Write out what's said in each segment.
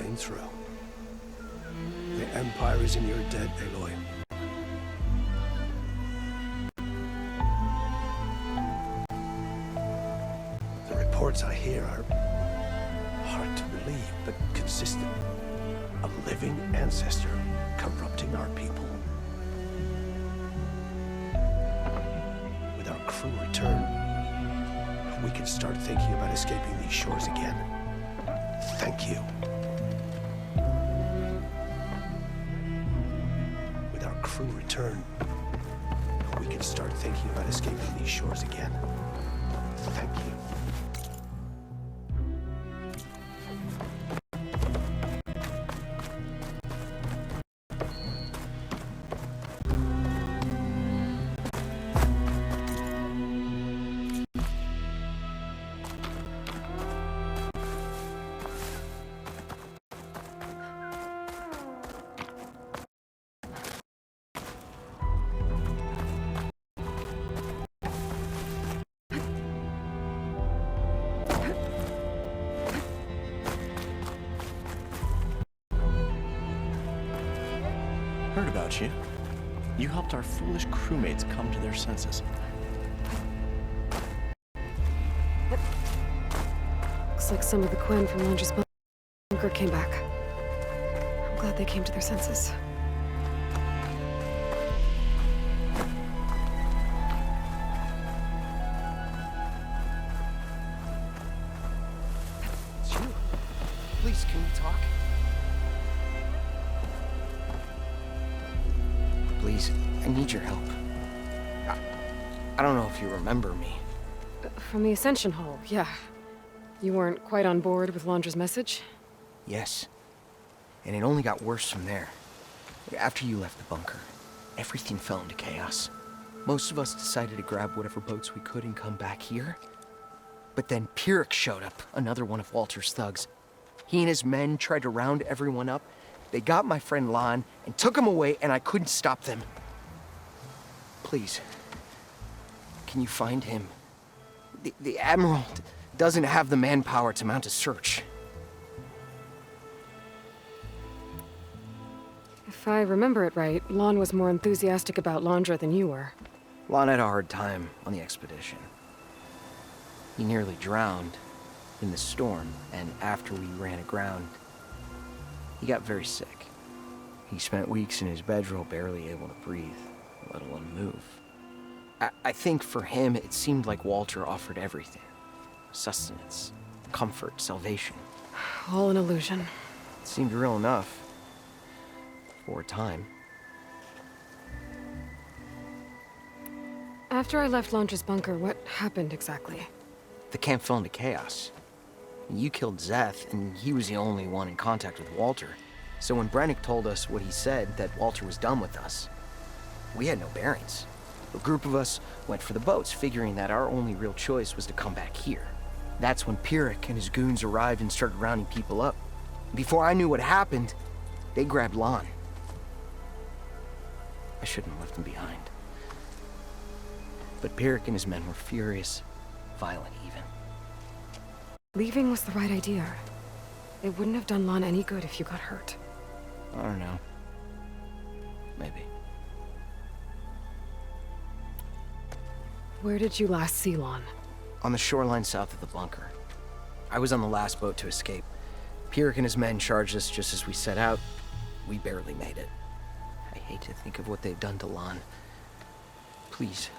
burning through. The Empire is in your debt, Aloy. The reports I hear are hard to believe, but consistent. A living ancestor corrupting our people. With our crew return, we can start thinking about escaping these shores again. Thank you. With our crew return, we can start thinking about escaping these shores again. Thank you. Heard about you. You helped our foolish crewmates come to their senses. Looks like some of the Quen from Londra's bunker came back. I'm glad they came to their senses. It's you. Please, can we talk? Please, I need your help. I don't know if you remember me. From the Ascension Hall, yeah. You weren't quite on board with Londra's message? Yes. And it only got worse from there. After you left the bunker, everything fell into chaos. Most of us decided to grab whatever boats we could and come back here. But then Pyrrhic showed up, another one of Walter's thugs. He and his men tried to round everyone up. They got my friend Lon and took him away, and I couldn't stop them. Please, can you find him? The Admiral doesn't have the manpower to mount a search. If I remember it right, Lon was more enthusiastic about Londra than you were. Lon had a hard time on the expedition. He nearly drowned in the storm, and after we ran aground, he got very sick. He spent weeks in his bedroll, barely able to breathe, let alone move. I think for him, it seemed like Walter offered everything. Sustenance, comfort, salvation. All an illusion. It seemed real enough. For a time. After I left Londra's bunker, what happened exactly? The camp fell into chaos. You killed Szeth, and he was the only one in contact with Walter. So when Brennick told us what he said, that Walter was done with us, we had no bearings. A group of us went for the boats, figuring that our only real choice was to come back here. That's when Pyrrhic and his goons arrived and started rounding people up. Before I knew what happened, they grabbed Lon. I shouldn't have left him behind. But Pyrrhic and his men were furious, violent even. Leaving was the right idea. It wouldn't have done Lon any good if you got hurt. I don't know. Maybe. Where did you last see Lon? On the shoreline south of the bunker. I was on the last boat to escape. Pyrrhic and his men charged us just as we set out. We barely made it. I hate to think of what they've done to Lon. Please,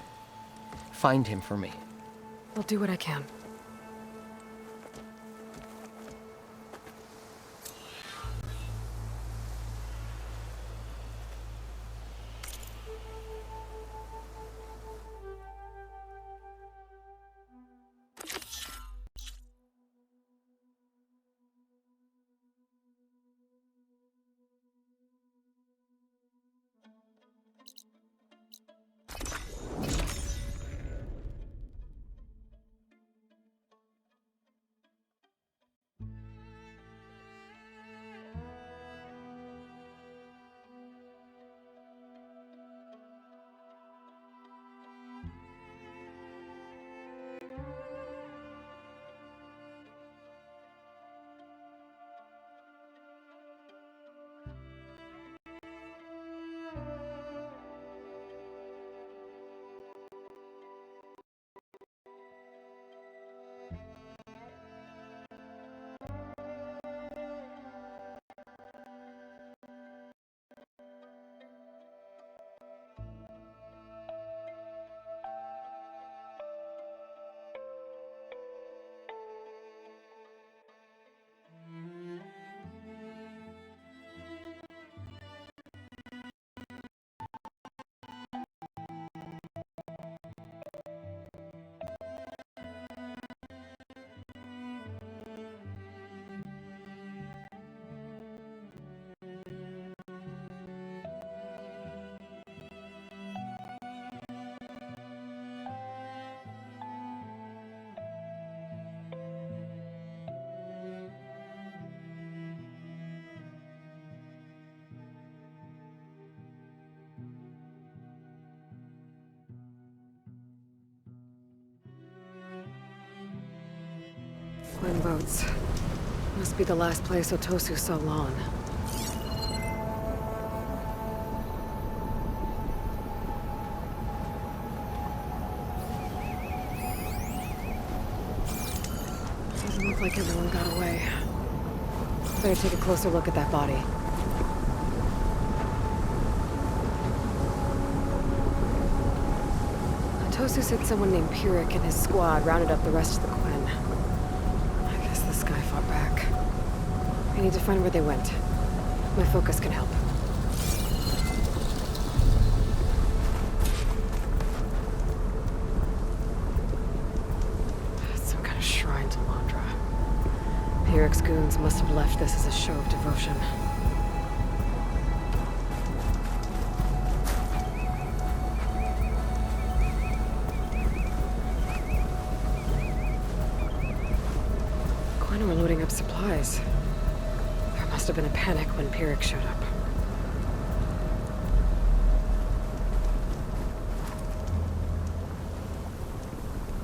find him for me. I'll do what I can. Twin boats. Must be the last place Otosu saw Lon. Doesn't look like everyone got away. Better take a closer look at that body. Otosu said someone named Pyrrhic and his squad rounded up the rest of the Quen. I guess this guy fought back. I need to find where they went. My focus can help. Some kind of shrine to Landra. Pyrrhic's goons must have left this as a show of devotion. Quen were loading up supplies. There must have been a panic when Pyrrhic showed up.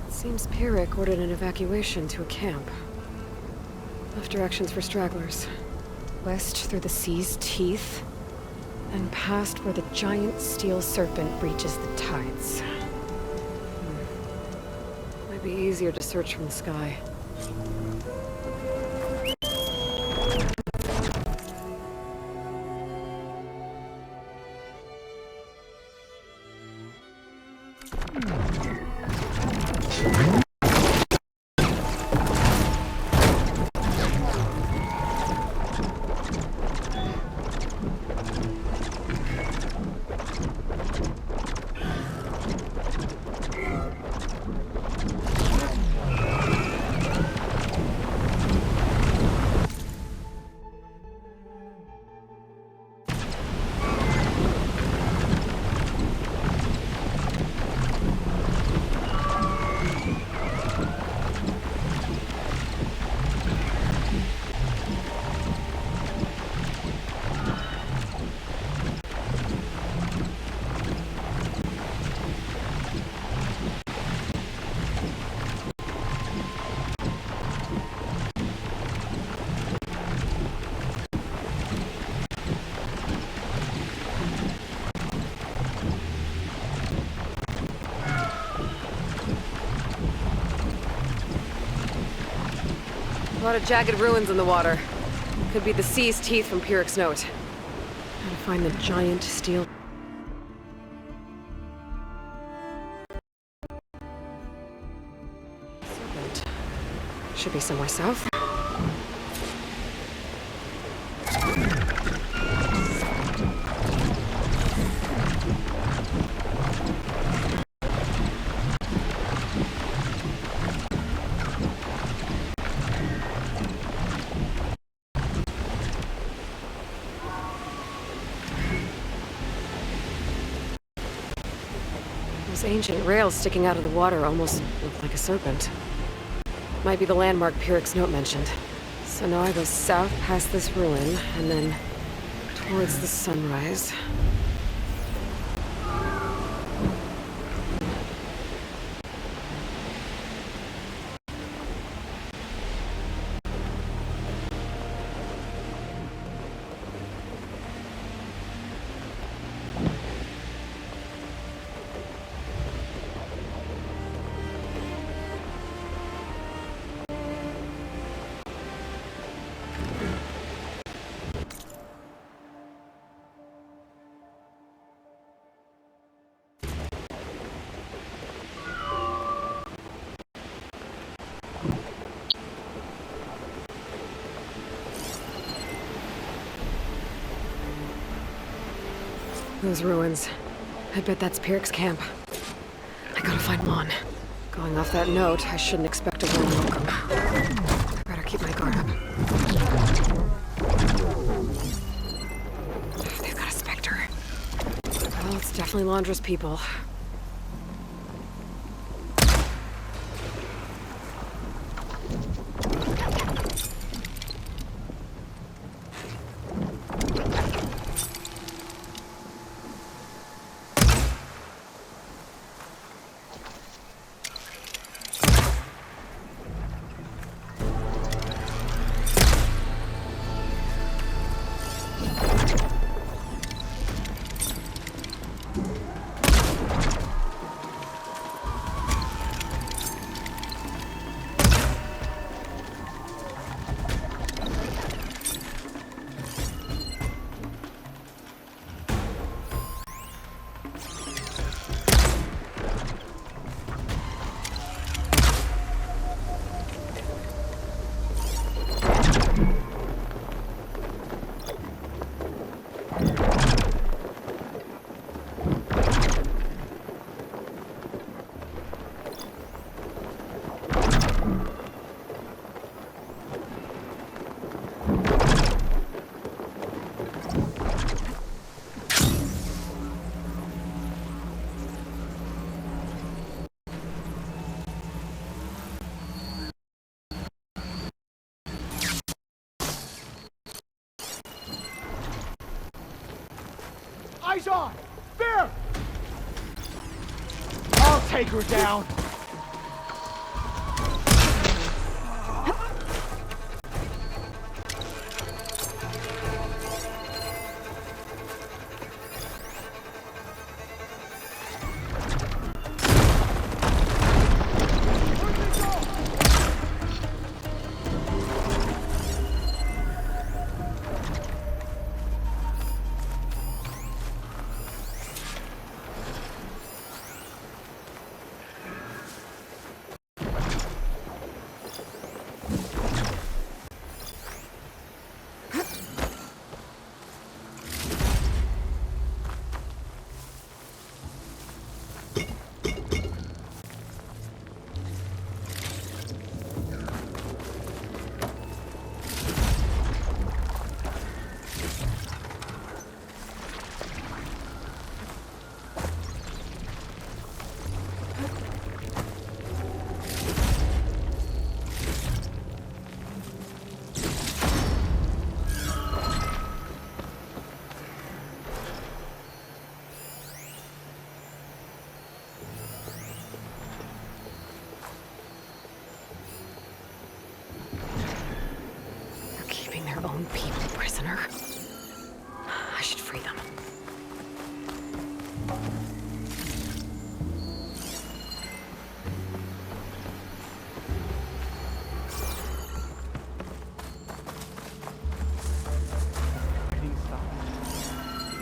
It seems Pyrrhic ordered an evacuation to a camp. Left directions for stragglers. West through the sea's teeth, and past where the giant steel serpent breaches the tides. Might be easier to search from the sky. A lot of jagged ruins in the water. Could be the sea's teeth from Pyrrhic's note. Gotta find the giant steel... serpent. Should be somewhere south. Those ancient rails sticking out of the water almost look like a serpent. Might be the landmark Pyrrhic's note mentioned. So now I go south past this ruin, and then towards the sunrise. Those ruins. I bet that's Pyrrhic's camp. I gotta find Lon. Going off that note, I shouldn't expect a warm welcome. I better keep my guard up. They've got a Spectre. Well, it's definitely Londra's people. Eyes on! Bear! I'll take her down! Their own people prisoner. I should free them.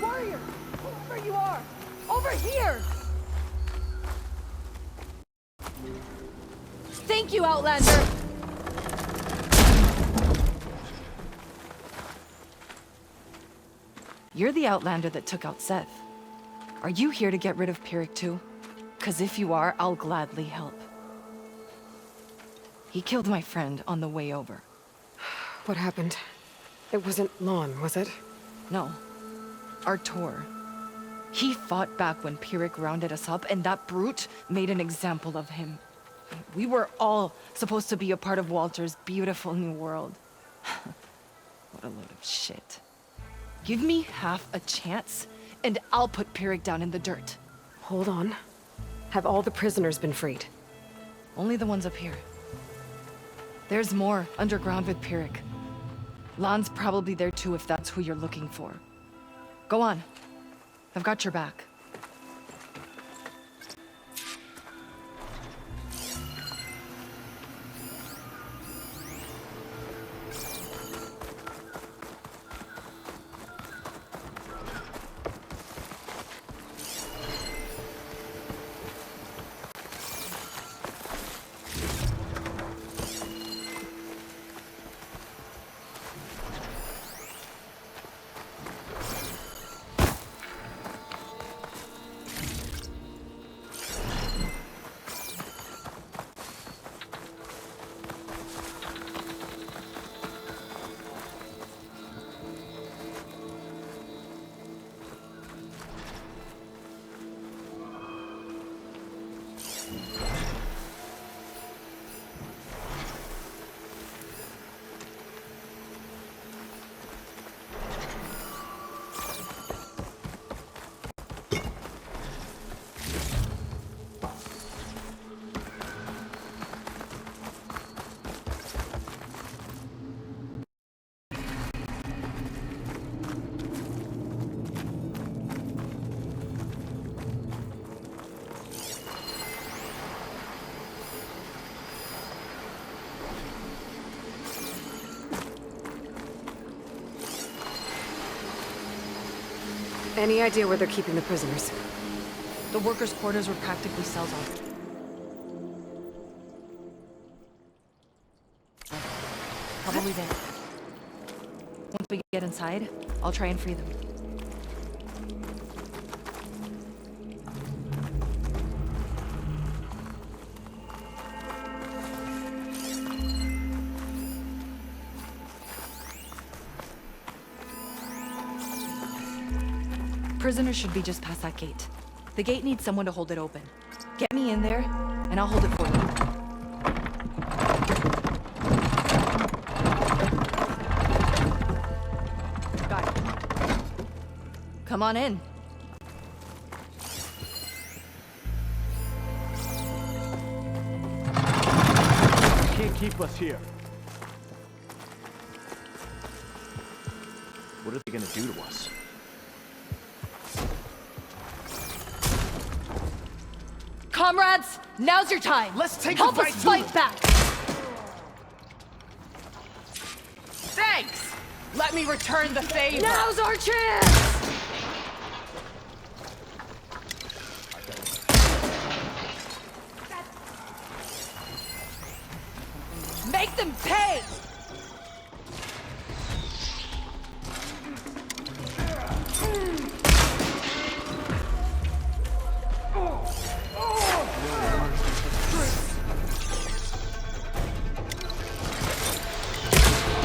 Warrior! Whoever you are! Over here! Thank you, Outlander! You're the Outlander that took out Seth. Are you here to get rid of Pyrrhic too? 'Cause if you are, I'll gladly help. He killed my friend on the way over. What happened? It wasn't Lon, was it? No. Artur. He fought back when Pyrrhic rounded us up, and that brute made an example of him. We were all supposed to be a part of Walter's beautiful new world. What a load of shit. Give me half a chance, and I'll put Pyrrhic down in the dirt. Hold on. Have all the prisoners been freed? Only the ones up here. There's more underground with Pyrrhic. Lon's probably there too if that's who you're looking for. Go on. I've got your back. Any idea where they're keeping the prisoners? The workers' quarters were practically cells on. Probably there. Once we get inside, I'll try and free them. Prisoners should be just past that gate. The gate needs someone to hold it open. Get me in there, and I'll hold it for you. Got it. Come on in. keep us here. What are they gonna do to us? Comrades, now's your time. Let's take Help the us fight to fight back. Thanks! Let me return the favor! Now's our chance! Make them pay!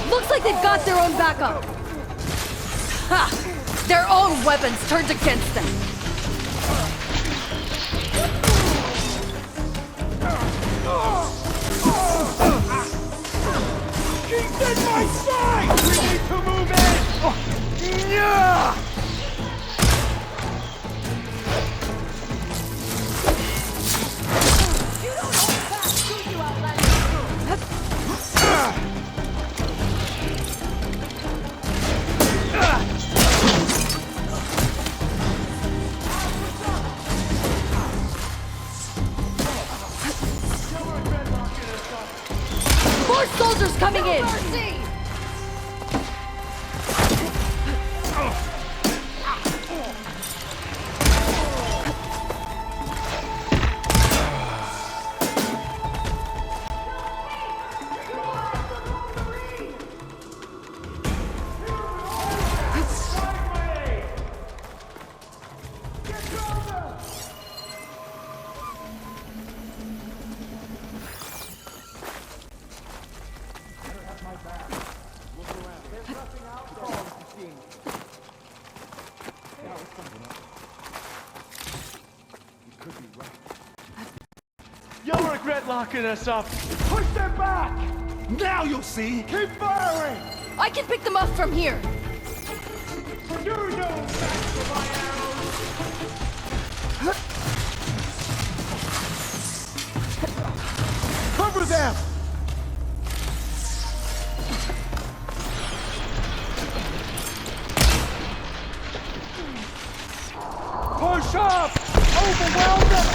Looks like they've got their own backup. Ha! Their own weapons turned against them. He's in my sight! We need to move in! Yeah! You don't hold back, do you, Outlander? More soldiers coming in! You'll regret locking us up. Push them back! Now you'll see! Keep firing! I can pick them up from here. You know back for my arrows! Cover them! Push up! Overwhelm them!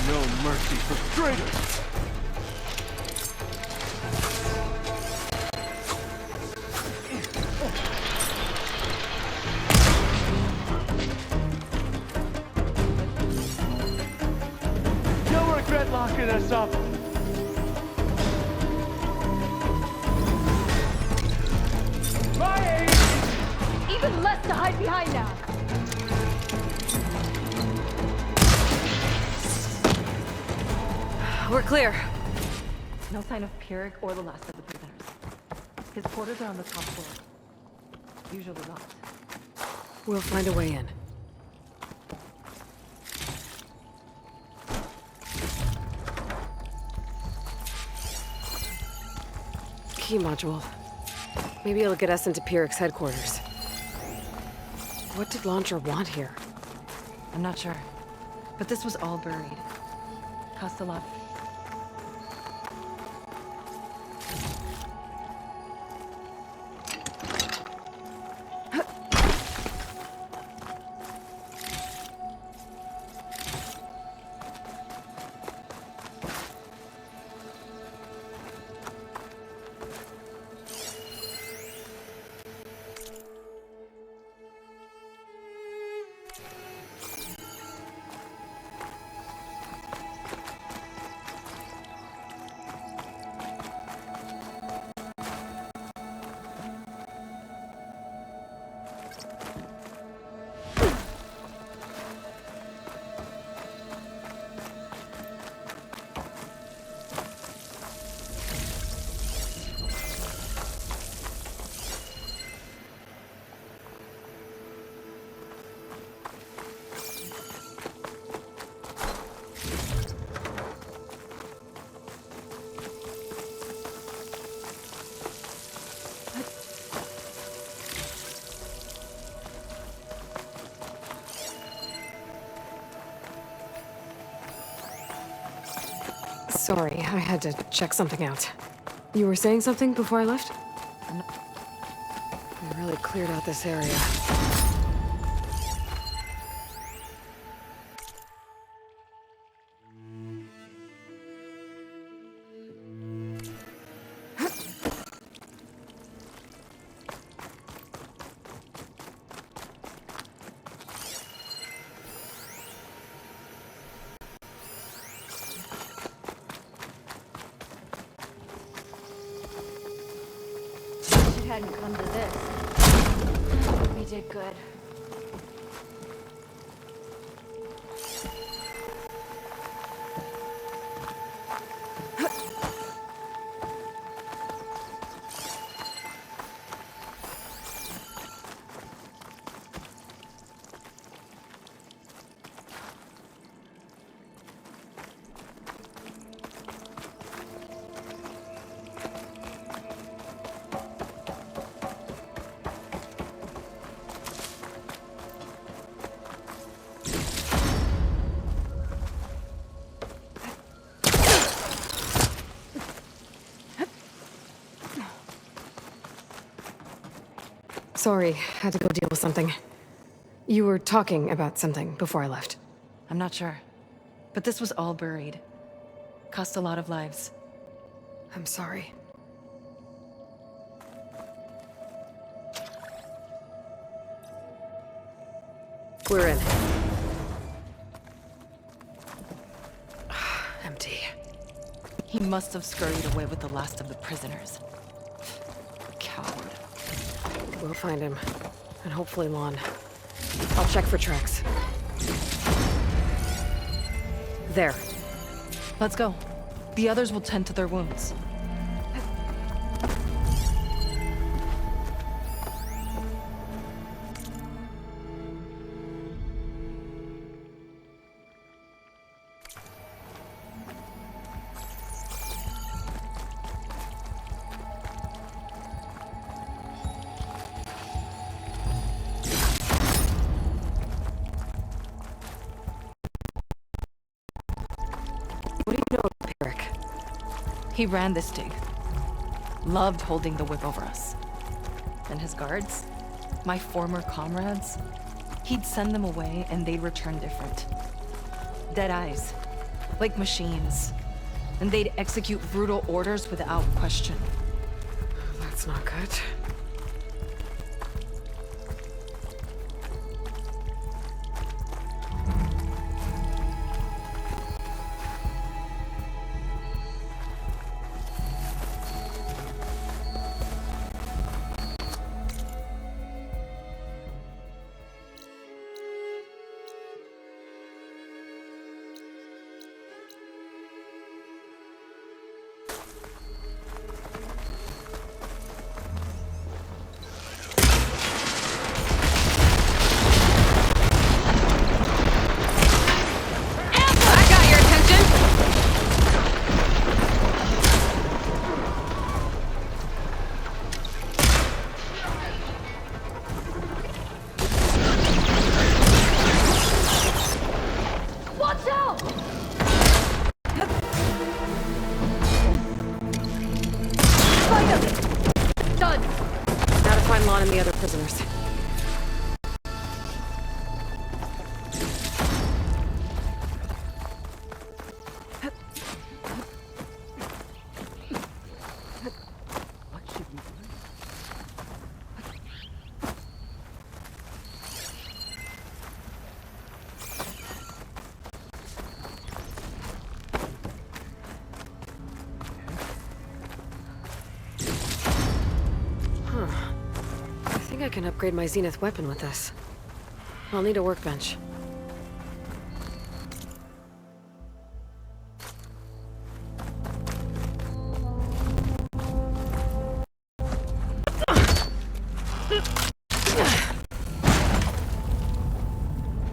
No mercy for traitors! You'll regret locking us up! My aim! Even less to hide behind now. We're clear. No sign of Pyrrhic or the last of the prisoners. His quarters are on the top floor. Usually locked. We'll find a way in. Key module. Maybe it'll get us into Pyrrhic's headquarters. What did Launcher want here? I'm not sure. But this was all buried. Castellati. Sorry, I had to check something out. You were saying something before I left? We really cleared out this area. If it hadn't come to this, we did good. Sorry, had to go deal with something. You were talking about something before I left. I'm not sure. But this was all buried. Cost a lot of lives. I'm sorry. We're in. Empty. He must have scurried away with the last of the prisoners. Coward. We'll find him. And hopefully Lon. I'll check for tracks. There. Let's go. The others will tend to their wounds. What do you know of Peric? He ran this dig. Loved holding the whip over us. And his guards? My former comrades? He'd send them away and they'd return different. Dead eyes. Like machines. And they'd execute brutal orders without question. That's not good. And the other prisoners. I can upgrade my Zenith weapon with this. I'll need a workbench.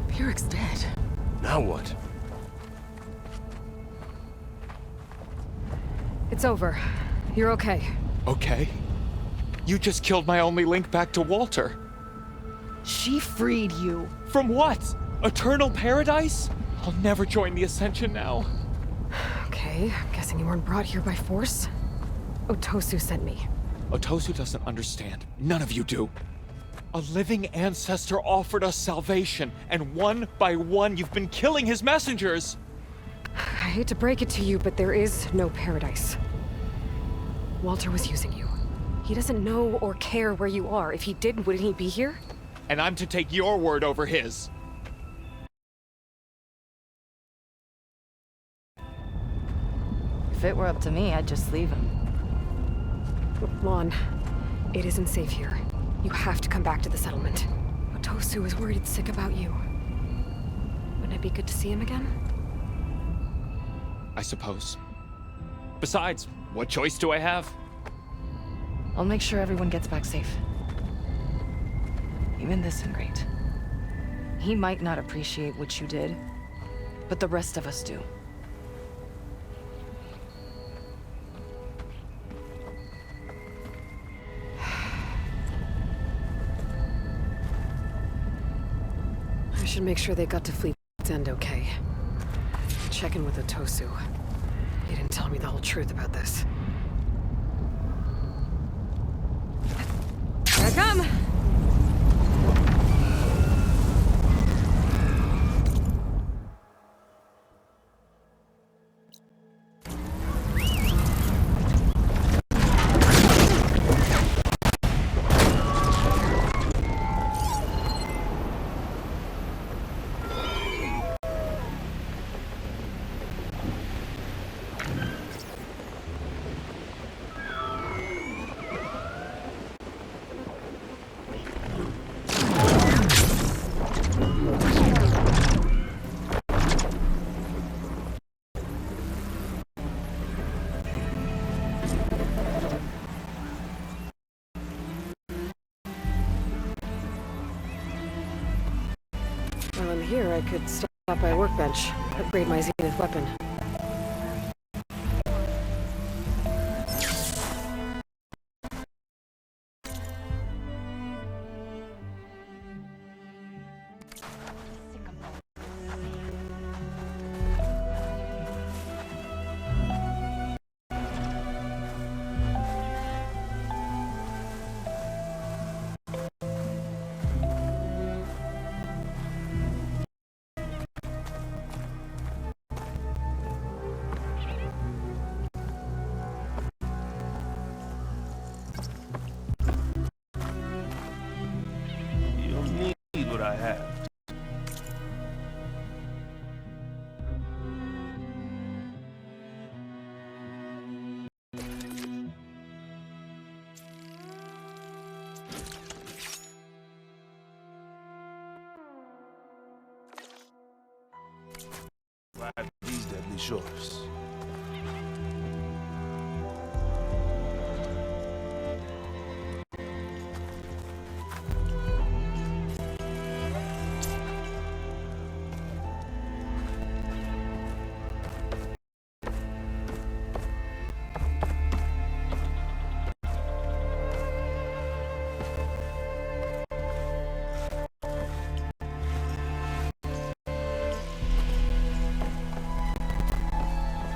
Peric's dead. Now what? It's over. You're okay. Okay. You just killed my only link back to Walter. She freed you. From what? Eternal paradise? I'll never join the Ascension now. Okay. Okay, guessing you weren't brought here by force? Otosu sent me. Otosu doesn't understand. None of you do. A living ancestor offered us salvation, and one by one you've been killing his messengers! I hate to break it to you, but there is no paradise. Walter was using you. He doesn't know or care where you are. If he did, wouldn't he be here? And I'm to take your word over his. If it were up to me, I'd just leave him. Lon, it isn't safe here. You have to come back to the settlement. Otosu is worried it's sick about you. Wouldn't it be good to see him again? I suppose. Besides, what choice do I have? I'll make sure everyone gets back safe. Even this ingrate. He might not appreciate what you did, but the rest of us do. I should make sure they got to Fleet's End okay. Check in with Otosu. He didn't tell me the whole truth about this. Here I come! While I'm here, I could stop by a workbench, upgrade my Zenith weapon. What I have. Ride these deadly shores.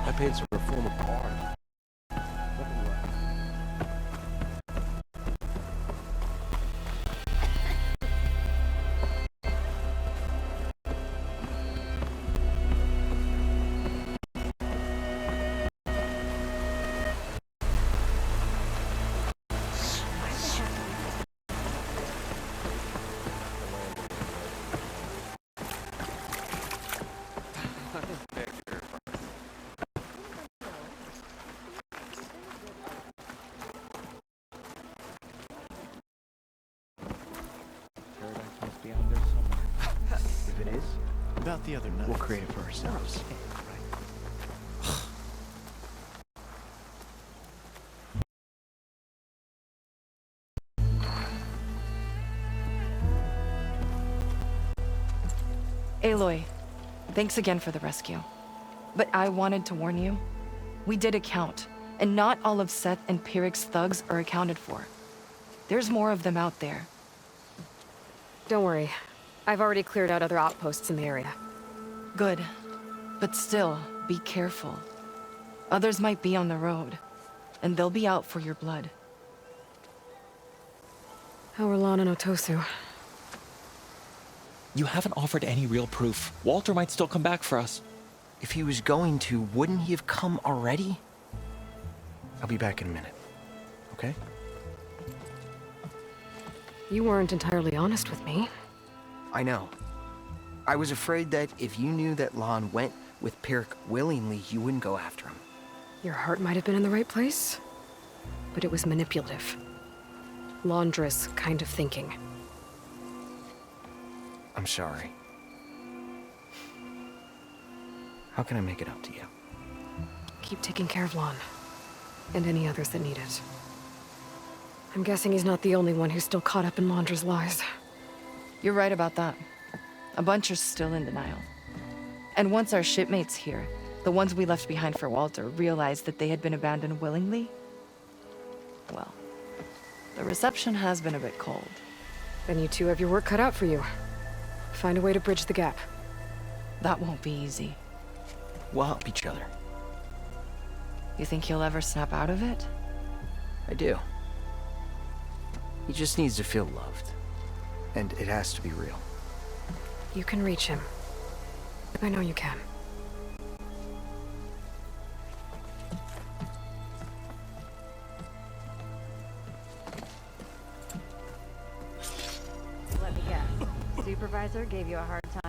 My paints are a form of art. Nothing left. Paradise must be out there somewhere. If it is, About the other night. we'll create it for ourselves. Aloy, thanks again for the rescue. But I wanted to warn you. We did a count, and not all of Seth and Pyrrhic's thugs are accounted for. There's more of them out there. Don't worry. I've already cleared out other outposts in the area. Good. But still, be careful. Others might be on the road, and they'll be out for your blood. How are Lon and Otosu? You haven't offered any real proof. Walter might still come back for us. If he was going to, wouldn't he have come already? I'll be back in a minute. Okay? You weren't entirely honest with me. I know. I was afraid that if you knew that Lon went with Pirk willingly, you wouldn't go after him. Your heart might have been in the right place, but it was manipulative. Laundress kind of thinking. I'm sorry. How can I make it up to you? Keep taking care of Lon, and any others that need it. I'm guessing he's not the only one who's still caught up in Laundra's lies. You're right about that. A bunch are still in denial. And once our shipmates here, the ones we left behind for Walter, realized that they had been abandoned willingly, well, the reception has been a bit cold. Then you two have your work cut out for you. Find a way to bridge the gap. That won't be easy. We'll help each other. You think he'll ever snap out of it? I do. He just needs to feel loved. And it has to be real. You can reach him. I know you can. Let me guess. Supervisor gave you a hard time.